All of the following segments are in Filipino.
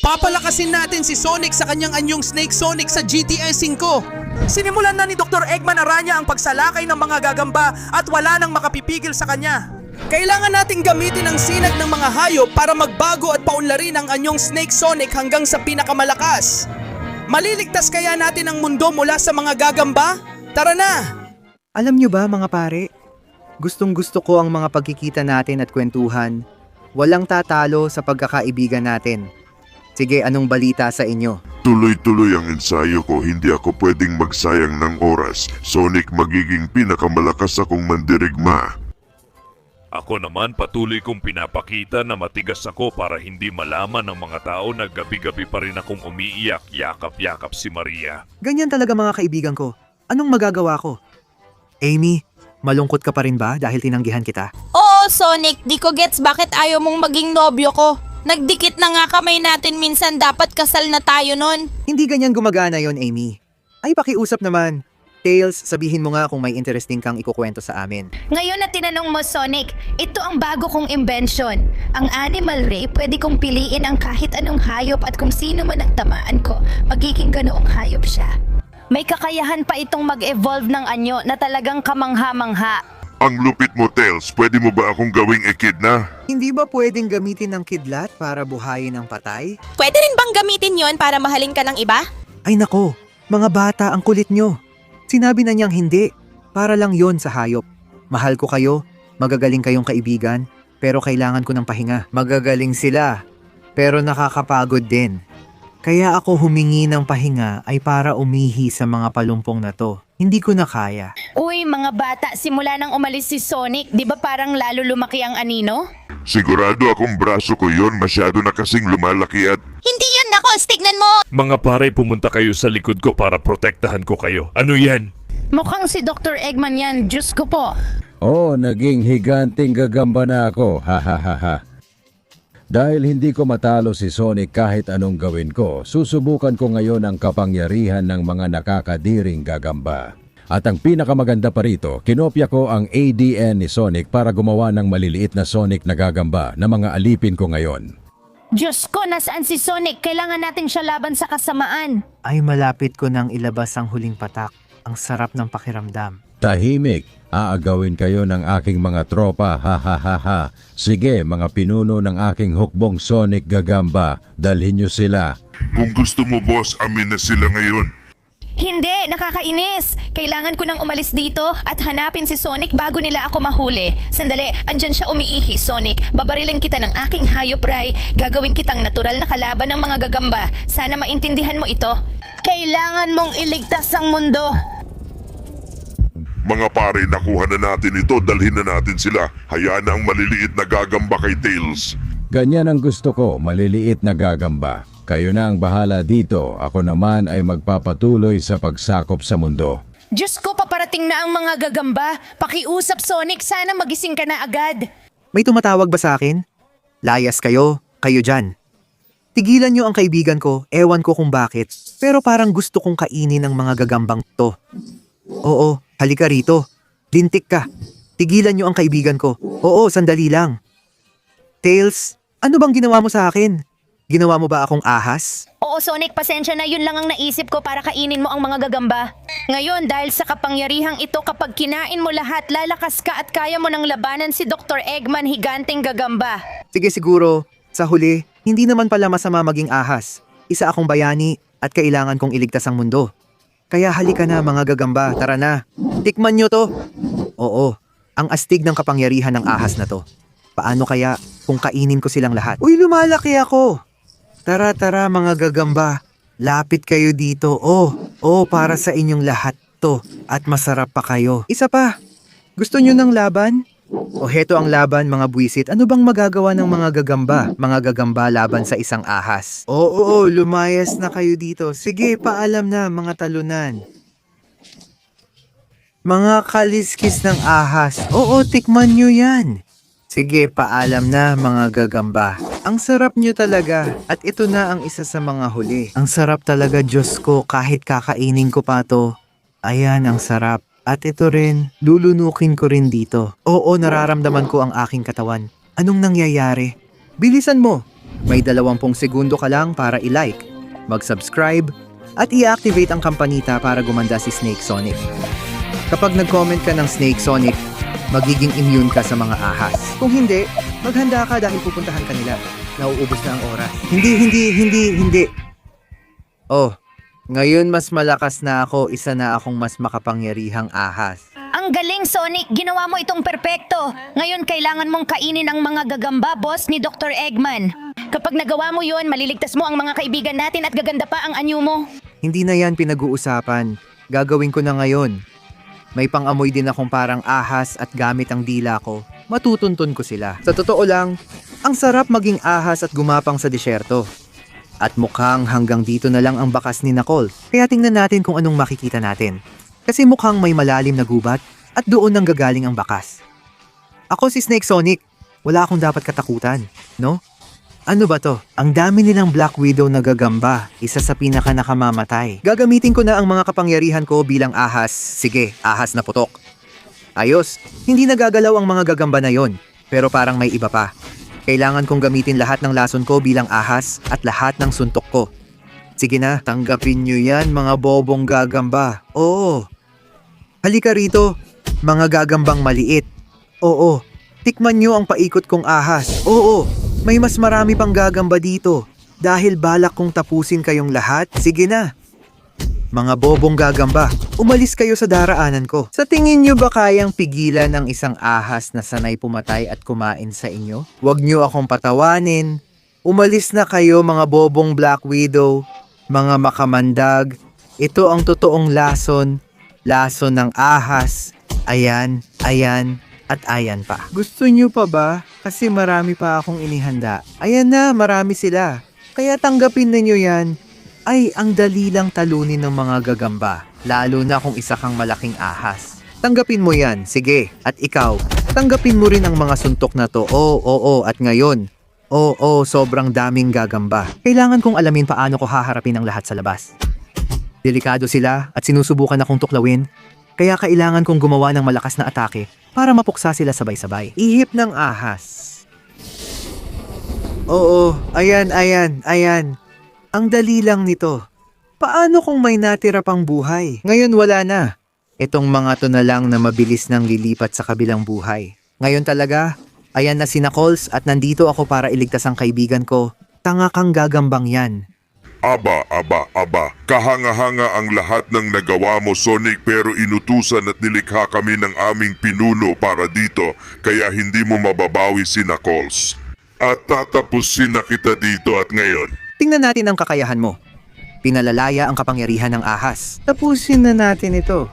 Papalakasin natin si Sonic sa kanyang anyong Snake Sonic sa GTA 5. Sinimulan na ni Dr. Eggman Aranya ang pagsalakay ng mga gagamba at wala nang makapipigil sa kanya. Kailangan nating gamitin ang sinag ng mga hayop para magbago at paunlarin ang anyong Snake Sonic hanggang sa pinakamalakas. Maliligtas kaya natin ang mundo mula sa mga gagamba? Tara na! Alam nyo ba mga pare, gustong gusto ko ang mga pagkikita natin at kwentuhan. Walang tatalo sa pagkakaibigan natin. Sige, anong balita sa inyo? Tuloy-tuloy ang ensayo ko, hindi ako pwedeng magsayang ng oras. Sonic, magiging pinakamalakas akong mandirigma. Ako naman patuloy kong pinapakita na matigas ako para hindi malaman ng mga tao na gabi-gabi pa rin akong umiiyak, yakap-yakap si Maria. Ganyan talaga mga kaibigan ko. Anong magagawa ko? Amy, malungkot ka pa rin ba dahil tinanggihan kita? Oo, Sonic, di ko gets bakit ayaw mong maging nobyo ko. Nagdikit na nga kamay natin minsan, dapat kasal na tayo nun. Hindi ganyan gumagana yon, Amy. Ay, pakiusap naman. Tails, sabihin mo nga kung may interesting kang ikukwento sa amin. Ngayon na tinanong mo, Sonic, ito ang bago kong invention. Ang animal ray, pwede kong piliin ang kahit anong hayop at kung sino man ang tamaan ko, magiging ganoong hayop siya. May kakayahan pa itong mag-evolve ng anyo na talagang kamangha-mangha. Ang lupit mo, Tails. Pwede mo ba akong gawing echidna? Hindi ba pwedeng gamitin ng kidlat para buhayin ang patay? Pwede rin bang gamitin yon para mahalin ka ng iba? Ay nako, mga bata, ang kulit nyo. Sinabi na niyang hindi. Para lang yon sa hayop. Mahal ko kayo, magagaling kayong kaibigan, pero kailangan ko ng pahinga. Magagaling sila, pero nakakapagod din. Kaya ako humingi ng pahinga ay para umihi sa mga palumpong na to. Hindi ko na kaya. Uy, mga bata, simula nang umalis si Sonic, di ba parang lalo lumaki ang anino? Sigurado akong braso ko yon, masyado na kasing lumalaki at... Hindi yan, Nakos, tignan mo! Mga pare, pumunta kayo sa likod ko para protektahan ko kayo. Ano yan? Mukhang si Dr. Eggman yan, Diyos ko po. Oh, naging higanting gagamba na ako, ha ha ha ha. Dahil hindi ko matalo si Sonic kahit anong gawin ko, susubukan ko ngayon ang kapangyarihan ng mga nakakadiring gagamba. At ang pinakamaganda pa rito, kinopya ko ang ADN ni Sonic para gumawa ng maliliit na Sonic na gagamba na mga alipin ko ngayon. Diyos ko, nasaan si Sonic? Kailangan natin siya laban sa kasamaan. Ay malapit ko nang ilabas ang huling patak. Ang sarap ng pakiramdam. Tahimik, aagawin kayo ng aking mga tropa, ha ha ha ha. Sige, mga pinuno ng aking hukbong Sonic gagamba, dalhin niyo sila. Kung gusto mo, boss, amin na sila ngayon. Hindi, nakakainis. Kailangan ko nang umalis dito at hanapin si Sonic bago nila ako mahuli. Sandali, andyan siya umiihi, Sonic. Babarilin kita ng aking hayop ray. Gagawin kitang natural na kalaban ng mga gagamba. Sana maintindihan mo ito. Kailangan mong iligtas ang mundo. Mga pare, nakuha na natin ito, dalhin na natin sila. Hayaan na ang maliliit na gagamba kay Tails. Ganyan ang gusto ko, maliliit na gagamba. Kayo na ang bahala dito, ako naman ay magpapatuloy sa pagsakop sa mundo. Diyos ko, paparating na ang mga gagamba. Pakiusap, Sonic, sana magising ka na agad. May tumatawag ba sa akin? Layas kayo, kayo dyan. Tigilan nyo ang kaibigan ko, ewan ko kung bakit, pero parang gusto kong kainin ang mga gagambang to. Oo, halika rito. Lintik ka. Tigilan nyo ang kaibigan ko. Oo, sandali lang. Tails, ano bang ginawa mo sa akin? Ginawa mo ba akong ahas? Oo, Sonic, pasensya na, yun lang ang naisip ko para kainin mo ang mga gagamba. Ngayon, dahil sa kapangyarihang ito, kapag kinain mo lahat, lalakas ka at kaya mo nang labanan si Dr. Eggman, higanting gagamba. Sige siguro, sa huli, hindi naman pala masama maging ahas. Isa akong bayani at kailangan kong iligtas ang mundo. Kaya halika na mga gagamba, tara na. Tikman nyo to. Oo, ang astig ng kapangyarihan ng ahas na to. Paano kaya kung kainin ko silang lahat? Uy, lumalaki ako! Tara, tara mga gagamba. Lapit kayo dito. Oh, para sa inyong lahat to. At masarap pa kayo. Isa pa. Gusto nyo ng laban? O heto ang laban mga buwisit. Ano bang magagawa ng mga gagamba? Mga gagamba laban sa isang ahas. Oo, lumayas na kayo dito. Sige, paalam na mga talunan. Mga kaliskis ng ahas. Oo, tikman nyo yan. Sige, paalam na mga gagamba. Ang sarap nyo talaga. At ito na ang isa sa mga huli. Ang sarap talaga, Diyos ko, kahit kakainin ko pa to. Ayan, ang sarap. At ito rin, lulunukin ko rin dito. Oo, nararamdaman ko ang aking katawan. Anong nangyayari? Bilisan mo! May 20 segundo ka lang para i-like, mag-subscribe, at i-activate ang kampanita para gumanda si Snake Sonic. Kapag nag-comment ka ng Snake Sonic, magiging immune ka sa mga ahas. Kung hindi, maghanda ka dahil pupuntahan ka nila. Nauubos na ang oras. Hindi. Oh, ngayon mas malakas na ako, isa na akong mas makapangyarihang ahas. Ang galing, Sonic! Ginawa mo itong perpekto! Ngayon kailangan mong kainin ang mga gagamba, boss ni Dr. Eggman. Kapag nagawa mo yun, maliligtas mo ang mga kaibigan natin at gaganda pa ang anyo mo. Hindi na yan pinag-uusapan. Gagawin ko na ngayon. May pang-amoy din akong parang ahas at gamit ang dila ko. Matutuntun ko sila. Sa totoo lang, ang sarap maging ahas at gumapang sa disyerto. At mukhang hanggang dito na lang ang bakas ni Nicole. Kaya tingnan natin kung anong makikita natin. Kasi mukhang may malalim na gubat at doon nang gagaling ang bakas. Ako si Snake Sonic. Wala akong dapat katakutan, no? Ano ba to? Ang dami nilang Black Widow na gagamba, isa sa pinaka nakamamatay. Gagamitin ko na ang mga kapangyarihan ko bilang ahas. Sige, ahas na putok. Ayos, hindi nagagalaw ang mga gagamba na yon, pero parang may iba pa. Kailangan kong gamitin lahat ng lason ko bilang ahas at lahat ng suntok ko. Sige na, tanggapin nyo yan mga bobong gagamba. Oo. Halika rito, mga gagambang maliit. Oo, tikman nyo ang paikot kong ahas. Oo. May mas marami pang gagamba dito. Dahil balak kong tapusin kayong lahat, sige na. Mga bobong gagamba, umalis kayo sa daraanan ko. Sa tingin nyo ba kayang pigilan ng isang ahas na sanay pumatay at kumain sa inyo? Huwag nyo akong patawanin. Umalis na kayo mga bobong Black Widow, mga makamandag. Ito ang totoong lason ng ahas. Ayan, at ayan pa. Gusto nyo pa ba? Kasi marami pa akong inihanda. Ayan na, marami sila. Kaya tanggapin ninyo yan. Ay, ang dali lang talunin ng mga gagamba. Lalo na kung isa kang malaking ahas. Tanggapin mo yan, sige. At ikaw, tanggapin mo rin ang mga suntok na to. Oo, at ngayon. Oo, sobrang daming gagamba. Kailangan kong alamin paano ko haharapin ang lahat sa labas. Delikado sila at sinusubukan akong tuklawin. Kaya kailangan kong gumawa ng malakas na atake para mapuksa sila sabay-sabay. Ihip ng ahas. Oo, ayan. Ang dali lang nito. Paano kung may natira pang buhay? Ngayon wala na. Itong mga to na lang na mabilis nang lilipat sa kabilang buhay. Ngayon talaga, ayan na si Knuckles at nandito ako para iligtas ang kaibigan ko. Tanga kang gagambang yan. Aba. Kahanga-hanga ang lahat ng nagawa mo, Sonic, pero inutusan at nilikha kami ng aming pinuno para dito, kaya hindi mo mababawi si Knuckles. At tatapusin na kita dito at ngayon. Tingnan natin ang kakayahan mo. Pinalalaya ang kapangyarihan ng ahas. Tapusin na natin ito.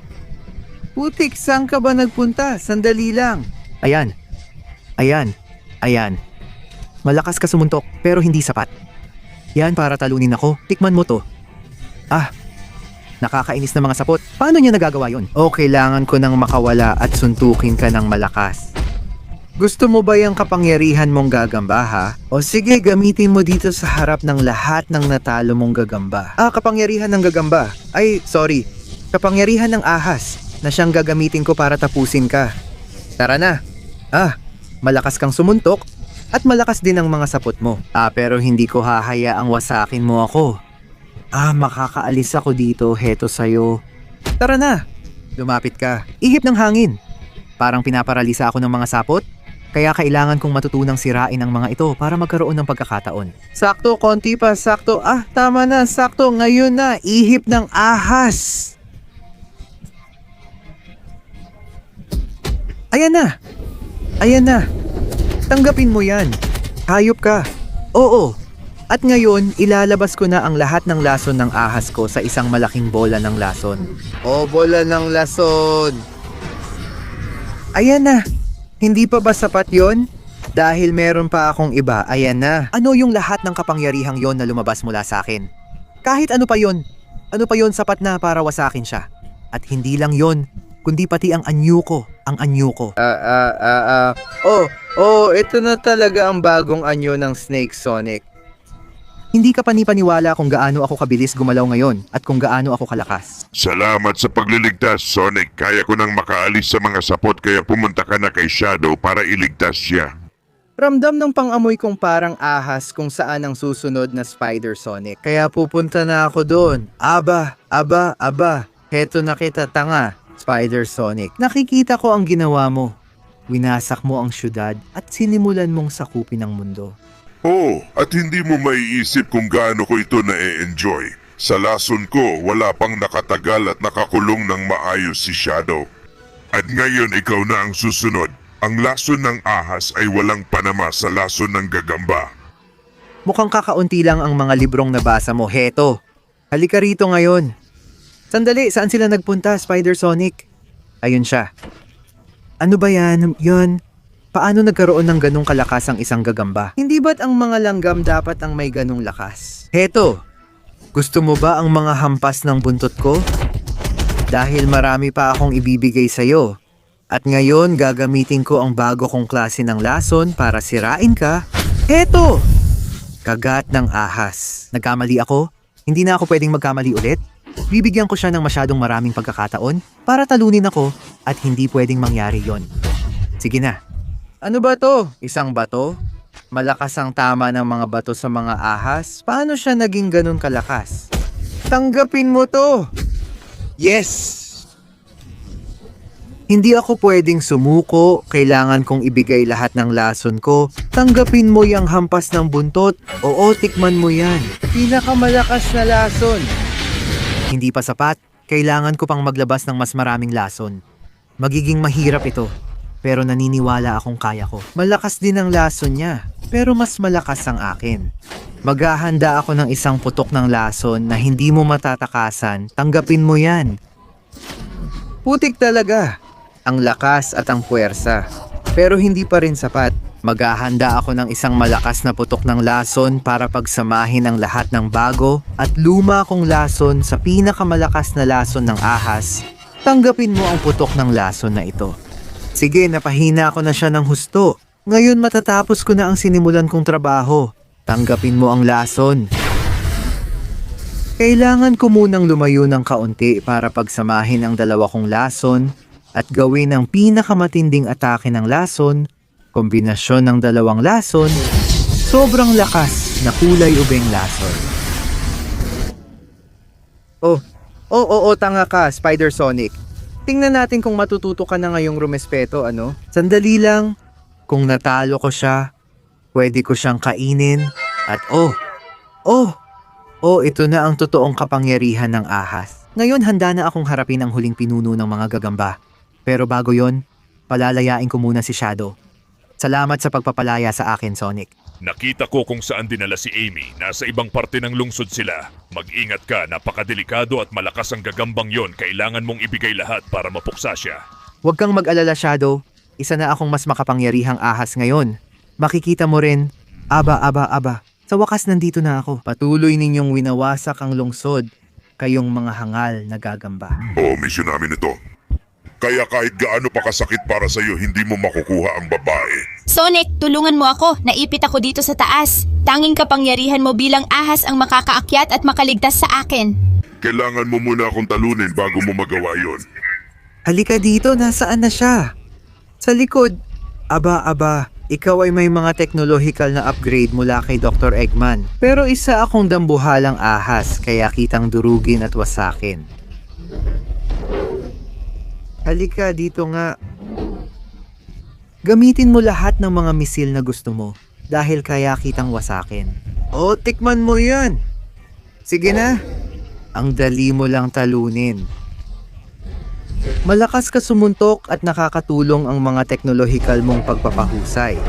Putik, saan ka ba nagpunta? Sandali lang. Ayan. Malakas ka sumuntok, pero hindi sapat. Yan para talunin ako. Tikman mo to. Nakakainis na mga sapot. Paano niya nagagawa yon? O kailangan ko nang makawala at suntukin ka ng malakas. Gusto mo ba yung kapangyarihan mong gagamba, ha? O sige, gamitin mo dito sa harap ng lahat ng natalo mong gagamba. Kapangyarihan ng gagamba. Ay, sorry. Kapangyarihan ng ahas na siyang gagamitin ko para tapusin ka. Tara na. Malakas kang sumuntok at malakas din ang mga sapot mo. Pero hindi ko hahayaang wasakin mo ako. Makakaalis ako dito, heto sa'yo. Tara na. Lumapit ka. Ihip ng hangin. Parang pinaparalisa ako ng mga sapot. Kaya kailangan kong matutunang sirain ang mga ito para magkaroon ng pagkakataon. Sakto, konti pa, sakto. Tama na, sakto. Ngayon na, ihip ng ahas. Ayan na. Tanggapin mo yan. Hayop ka. Oo. At ngayon, ilalabas ko na ang lahat ng lason ng ahas ko sa isang malaking bola ng lason. Bola ng lason. Ayan na. Hindi pa ba sapat yon? Dahil meron pa akong iba, ayan na. Ano yung lahat ng kapangyarihang yon na lumabas mula sa akin? Kahit ano pa yon sapat na para wasakin siya. At hindi lang yon, kundi pati ang anyo ko. Ito na talaga ang bagong anyo ng Snake Sonic. Hindi ka panipaniwala kung gaano ako kabilis gumalaw ngayon at kung gaano ako kalakas. Salamat sa pagliligtas, Sonic. Kaya ko nang makaalis sa mga sapot kaya pumunta ka na kay Shadow para iligtas siya. Ramdam ng pangamoy kong parang ahas kung saan ang susunod na Spider Sonic. Kaya pupunta na ako doon. Aba. Heto na kita, tanga, Spider Sonic. Nakikita ko ang ginawa mo. Winasak mo ang syudad at sinimulan mong sakupin ang mundo. Oh, at hindi mo maiisip kung gaano ko ito na-enjoy. Sa lason ko, wala pang nakatagal at nakakulong ng maayos si Shadow. At ngayon ikaw na ang susunod. Ang lason ng ahas ay walang panama sa lason ng gagamba. Mukhang kakaunti lang ang mga librong nabasa mo. Heto, halika rito ngayon. Sandali, saan sila nagpunta, Spider Sonic? Ayun siya. Ano ba yan? Yun? Paano nagkaroon ng ganong kalakas ang isang gagamba? Hindi ba't ang mga langgam dapat ang may ganong lakas? Heto, gusto mo ba ang mga hampas ng buntot ko? Dahil marami pa akong ibibigay sa'yo. At ngayon, gagamitin ko ang bago kong klase ng lason para sirain ka. Heto! Kagat ng ahas. Nagkamali ako? Hindi na ako pwedeng magkamali ulit? Bibigyan ko siya ng masyadong maraming pagkakataon para talunin ako at hindi pwedeng mangyari yon. Sige na. Ano ba to? Isang bato? Malakas ang tama ng mga bato sa mga ahas? Paano siya naging ganun kalakas? Tanggapin mo to! Yes! Hindi ako pwedeng sumuko, kailangan kong ibigay lahat ng lason ko. Tanggapin mo yung hampas ng buntot, oo, tikman mo yan. Pinakamalakas na lason. Hindi pa sapat, kailangan ko pang maglabas ng mas maraming lason. Magiging mahirap ito, pero naniniwala akong kaya ko. Malakas din ang lason niya, pero mas malakas ang akin. Maghahanda ako ng isang putok ng lason na hindi mo matatakasan, tanggapin mo yan. Putik talaga. Ang lakas at ang puwersa. Pero hindi pa rin sapat. Maghahanda ako ng isang malakas na putok ng lason para pagsamahin ang lahat ng bago at luma kong lason sa pinakamalakas na lason ng ahas. Tanggapin mo ang putok ng lason na ito. Sige, napahina ko na siya ng husto. Ngayon matatapos ko na ang sinimulan kong trabaho. Tanggapin mo ang lason. Kailangan ko munang lumayo ng kaunti para pagsamahin ang dalawa kong lason at gawin ang pinakamatinding atake ng lason, kombinasyon ng dalawang lason, sobrang lakas na kulay ubeng lason. Oo, tanga ka, Spider Sonic. Tingnan natin kung matututo ka na ngayong rumespeto, ano? Sandali lang, kung natalo ko siya, pwede ko siyang kainin at ito na ang totoong kapangyarihan ng ahas. Ngayon handa na akong harapin ang huling pinuno ng mga gagamba. Pero bago yon, palalayain ko muna si Shadow. Salamat sa pagpapalaya sa akin, Sonic. Nakita ko kung saan dinala si Amy. Nasa ibang parte ng lungsod sila. Mag-ingat ka, napakadelikado at malakas ang gagambang yon. Kailangan mong ibigay lahat para mapuksa siya. Huwag kang mag-alala, Shadow. Isa na akong mas makapangyarihang ahas ngayon. Makikita mo rin, aba. Sa wakas nandito na ako. Patuloy ninyong winawasak ang lungsod, kayong mga hangal na gagamba. Oo, misyon namin ito. Kaya kahit gaano pa kasakit para sa'yo, hindi mo makukuha ang babae. Sonic, tulungan mo ako. Naipit ako dito sa taas. Tanging kapangyarihan mo bilang ahas ang makakaakyat at makaligtas sa akin. Kailangan mo muna akong talunin bago mo magawa yon. Halika dito, nasaan na siya? Sa likod. Aba, ikaw ay may mga technological na upgrade mula kay Dr. Eggman. Pero isa akong dambuhalang ahas, kaya kitang durugin at wasakin. Halika dito nga. Gamitin mo lahat ng mga misil na gusto mo dahil kaya kitang wasakin. Tikman mo yan. Sige na. Ang dali mo lang talunin. Malakas ka sumuntok at nakakatulong ang mga teknolohikal mong pagpapahusay.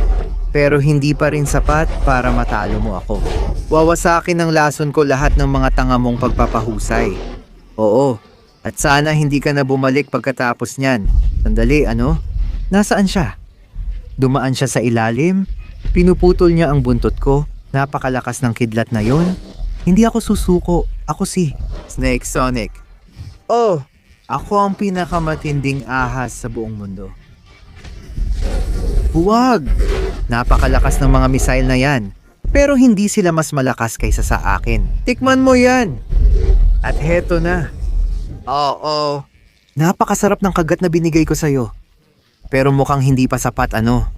Pero hindi pa rin sapat para matalo mo ako. Wawasakin ng lason ko lahat ng mga tanga mong pagpapahusay. Oo. At sana hindi ka na bumalik pagkatapos niyan. Sandali, ano? Nasaan siya? Dumaan siya sa ilalim. Pinuputol niya ang buntot ko. Napakalakas ng kidlat na yon. Hindi ako susuko. Ako si Snake Sonic. Ako ang pinakamatinding ahas sa buong mundo. Huwag! Napakalakas ng mga missile na yan. Pero hindi sila mas malakas kaysa sa akin. Tikman mo yan! At heto na. Oo. Napakasarap ng kagat na binigay ko sa'yo. Pero mukhang hindi pa sapat, ano?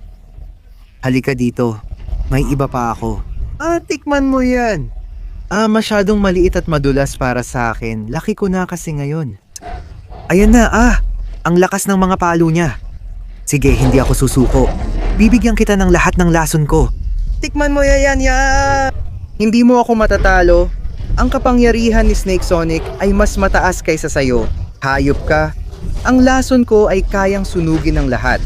Halika dito. May iba pa ako. Tikman mo yan. Masyadong maliit at madulas para sa akin. Laki ko na kasi ngayon. Ayan na, ang lakas ng mga palo niya. Sige, hindi ako susuko. Bibigyan kita ng lahat ng lason ko. Tikman mo yan, Hindi mo ako matatalo. Ang kapangyarihan ni Snake Sonic ay mas mataas kaysa sayo. Hayop ka. Ang lason ko ay kayang sunugin ng lahat.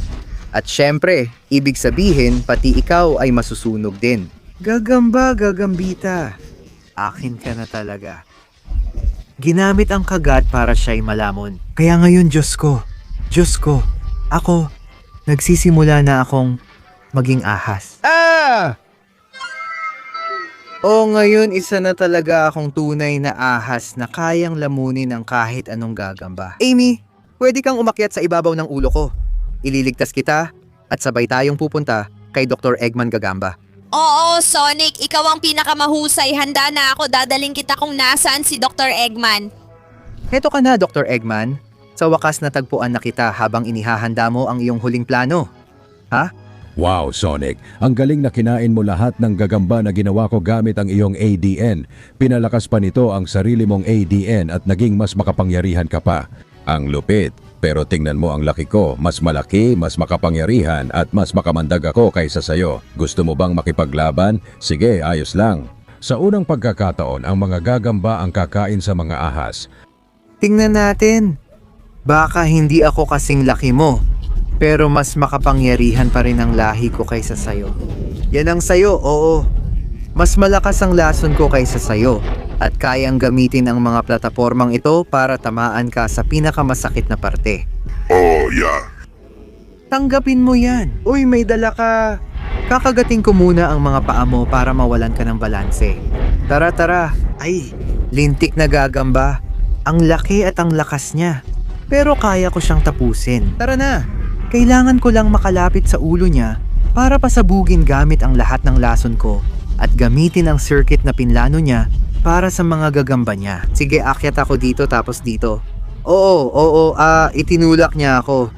At syempre, ibig sabihin pati ikaw ay masusunog din. Gagambita. Akin ka na talaga. Ginamit ang kagat para siya'y malamon. Kaya ngayon, Diyos ko, ako, nagsisimula na akong maging ahas. Ngayon isa na talaga akong tunay na ahas na kayang lamunin ang kahit anong gagamba. Amy, pwede kang umakyat sa ibabaw ng ulo ko. Ililigtas kita at sabay tayong pupunta kay Dr. Eggman Gagamba. Oo, Sonic, ikaw ang pinakamahusay. Handa na ako, dadaling kita kung nasaan si Dr. Eggman. Heto ka na, Dr. Eggman. Sa wakas natagpuan na kita habang inihahanda mo ang iyong huling plano. Ha? Wow, Sonic. Ang galing na kinain mo lahat ng gagamba na ginawa ko gamit ang iyong ADN. Pinalakas pa nito ang sarili mong ADN at naging mas makapangyarihan ka pa. Ang lupit. Pero tingnan mo ang laki ko. Mas malaki, mas makapangyarihan at mas makamandag ako kaysa sayo. Gusto mo bang makipaglaban? Sige, ayos lang. Sa unang pagkakataon, ang mga gagamba ang kakain sa mga ahas. Tingnan natin. Baka hindi ako kasing laki mo. Pero mas makapangyarihan pa rin ang lahi ko kaysa sayo. Yan ang sayo, oo. Mas malakas ang lason ko kaysa sayo. At kayang gamitin ang mga platapormang ito para tamaan ka sa pinakamasakit na parte. Oh, yeah. Tanggapin mo yan. Uy, may dala ka. Kakagating ko muna ang mga paa mo para mawalan ka ng balanse. Tara. Ay, lintik na gagamba. Ang laki at ang lakas niya. Pero kaya ko siyang tapusin. Tara na. Kailangan ko lang makalapit sa ulo niya para pasabugin gamit ang lahat ng lason ko at gamitin ang circuit na pinlano niya para sa mga gagamba niya. Sige, akyat ako dito tapos dito. Oo, itinulak niya ako.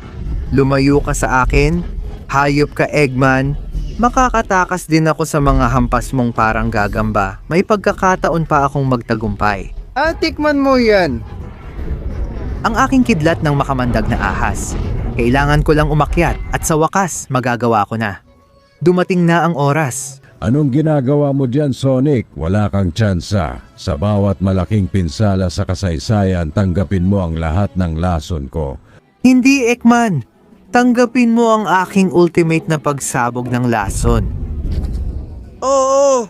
Lumayo ka sa akin, hayop ka Eggman. Makakatakas din ako sa mga hampas mong parang gagamba. May pagkakataon pa akong magtagumpay. Tikman mo yan. Ang aking kidlat ng makamandag na ahas. Kailangan ko lang umakyat at sa wakas magagawa ko na. Dumating na ang oras. Anong ginagawa mo dyan, Sonic? Wala kang tsansa. Sa bawat malaking pinsala sa kasaysayan, tanggapin mo ang lahat ng lason ko. Hindi, Eggman. Tanggapin mo ang aking ultimate na pagsabog ng lason. Oo!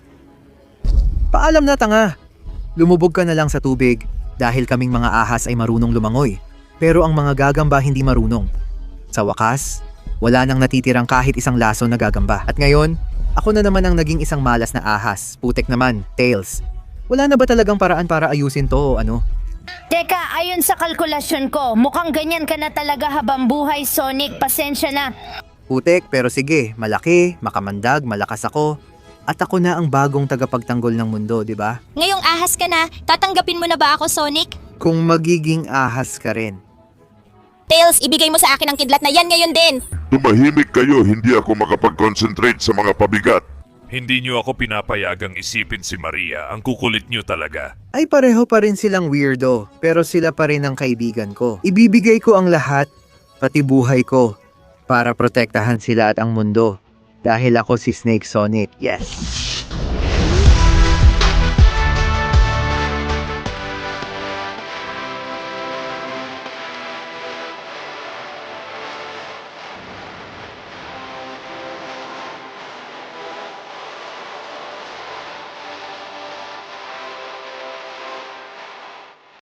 Paalam na, tanga. Lumubog ka na lang sa tubig dahil kaming mga ahas ay marunong lumangoy. Pero ang mga gagamba hindi marunong. Sa wakas, wala nang natitirang kahit isang lason na gagamba. At ngayon, ako na naman ang naging isang malas na ahas. Putek naman, Tails. Wala na ba talagang paraan para ayusin to o ano? Teka, ayon sa kalkulasyon ko, mukhang ganyan ka na talaga habang buhay, Sonic. Pasensya na. Putek, pero sige, malaki, makamandag, malakas ako. At ako na ang bagong tagapagtanggol ng mundo, di ba? Ngayong ahas ka na, tatanggapin mo na ba ako, Sonic? Kung magiging ahas ka rin. Tails, ibigay mo sa akin ang kidlat na yan ngayon din. Tumahimik kayo, hindi ako makapag-concentrate sa mga pabigat. Hindi niyo ako pinapayagang isipin si Maria. Ang kukulit niyo talaga. Ay pareho pa rin silang weirdo, pero sila pa rin ang kaibigan ko. Ibibigay ko ang lahat, pati buhay ko, para protektahan sila at ang mundo. Dahil ako si Snake Sonic, yes.